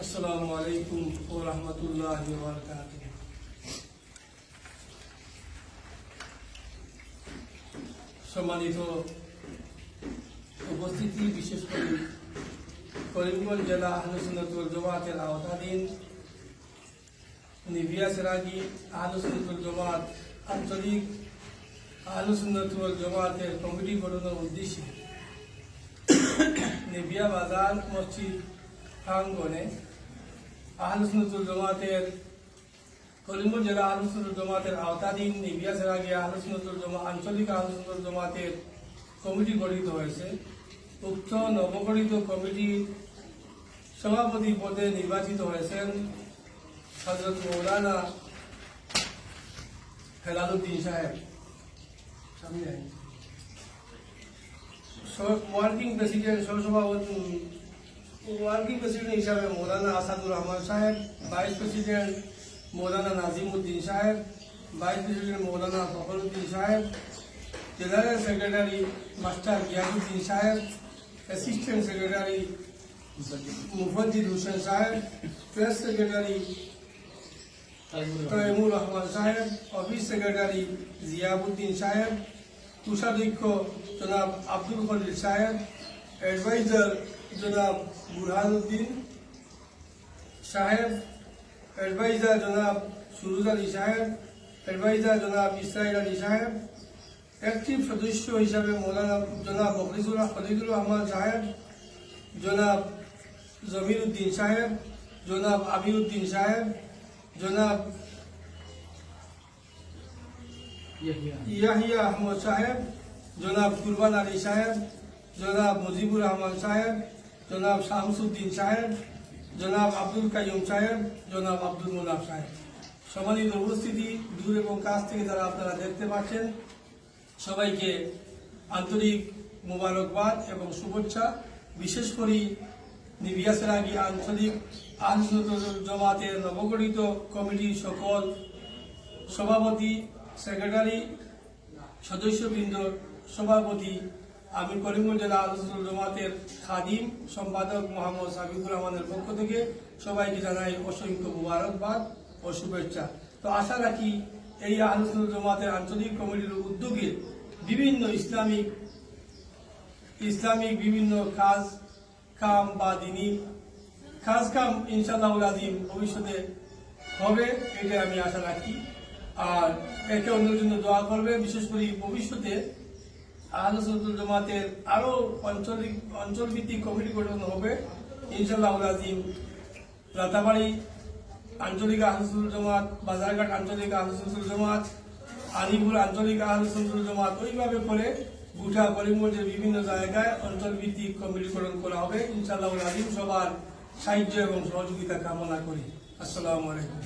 আসসালামু আলাইকুম ওয়া রাহমাতুল্লাহি ওয়া বারাকাতুহু। সম্মানিত উপস্থিতি, বিশেষ করে করিমগঞ্জ জেলা আহলে সুন্নাত ওয়াল জামাতের আওতাধীন নিবিয়া সেরাগী আহলে সুন্নাত ওয়াল জামাত আঞ্চলিক আহলে সুন্নাত ওয়াল জামাতের কমিটি গঠনের উদ্দেশ্যে নিবিয়া বাজার মসজিদ প্রাঙ্গণে আহলে সুন্নাত ওয়াল জামাতের করিমগঞ্জ জেলা আহলে সুন্নাত ওয়াল জামাতের আওতাধীন নিবিয়া সেরাগী আহলে সুন্নাত ওয়াল জামাত আঞ্চলিক আহলে সুন্নাত ওয়াল জামাতের কমিটি গঠিত হয়েছে। উক্ত নবগঠিত কমিটির সভাপতি পদে নির্বাচিত হয়েছেন হযরত মৌলানা হেলালুদ্দিন সাহেব। ওয়ার্কিং প্রেসিডেন্ট ওয়ার্কিং প্রেসিডেন্ট হিসাবে মৌলানা আসাদুর রহমান সাহেব, ভাইস প্রেসিডেন্ট মৌলানা নাজিমুদ্দিন সাহেব, ভাইস প্রেসিডেন্ট মৌলানা ফখরুদ্দিন সাহেব, জেনারেল সেক্রেটারি মাস্টার গিয়াসুদ্দিন সাহেব, অ্যাসিস্ট্যান্ট সেক্রেটারি মুফাজ্জিদ হোসেন সাহেব, প্রেস সেক্রেটারি তৈমুর রহমান সাহেব, অফিস সেক্রেটারি জিয়াউদ্দিন সাহেব, কোষাধ্যক্ষ জনাব আব্দুল কদির সাহেব, অ্যাডভাইজার জনাব বুরহানুদ্দিন সাহেব, অ্যাডভাইজার জনাব সুরুজ আলী সাহেব, অ্যাডভাইজার জনাব ইসরাইল আলী সাহেব, অ্যাক্টিভ সদস্য হিসাবে মৌলানা জনাব খলিলুর রহমান সাহেব, জনাব জমির উদ্দিন সাহেব, জনাব আমিরউদ্দিন সাহেব, জনাব ইয়াহিয়া আহমদ সাহেব, জনাব কুরবান আলী সাহেব, জনাব মুজিবুর রহমান সাহেব, জনাব শামসুদ্দিন সাহেব, জনাব আব্দুল কাইয়ুম সাহেব, জনাব আব্দুল মুনাফ সাহেব। সম্মানিত উপস্থিতি, দূর এবং কাছ থেকে যারা আপনারা দেখতে পাচ্ছেন, সবাইকে আন্তরিক মোবারকবাদ এবং শুভেচ্ছা। বিশেষ করে নিবিয়া সেরাগী আঞ্চলিক আহলে সুন্নাত ওয়াল জামাতের নবগঠিত কমিটির সকল সভাপতি, সেক্রেটারি, সদস্যবৃন্দ, সভাপতি, আমি করিমগঞ্জ জেলা আহলে সুন্নাত ওয়াল জামাতের খাদিম সম্পাদক মোহাম্মদ সাবিকুর রহমানের পক্ষ থেকে সবাইকে জানাই অসংখ্য মোবারকবাদ ও শুভেচ্ছা। তো আশা রাখি এই আহলে সুন্নাত ওয়াল জামাতের আঞ্চলিক কমিটির উদ্যোগে বিভিন্ন ইসলামিক বিভিন্ন কাজ কাম বা দিনী কাজ কাম ইনশাআল্লাহুল আযীম ভবিষ্যতে হবে, এটা আমি আশা রাখি। আর একে অন্যের জন্য দোয়া করবে। বিশেষ করে ভবিষ্যতে আহলে সুন্নাত ওয়াল জামাতের আরো অঞ্চলভিত্তিক কমিটি গঠন হবে ইনশাআল্লাহুল আযীম। রাতাবাড়ি আঞ্চলিক আহলে সুন্নাত ওয়াল জামাত, বাজারঘাট আঞ্চলিক আহলে সুন্নাত ওয়াল জামাত, আলিপুর আঞ্চলিক আহলে সুন্নাত ওয়াল জামাত, ওইভাবে করে গোটা করিমগঞ্জের বিভিন্ন জায়গায় অঞ্চলভিত্তিক কমিটি গঠন করা হবে ইনশাআল্লাহুল আযীম। সবার সাহায্য এবং সহযোগিতা কামনা করি। আসসালামু আলাইকুম।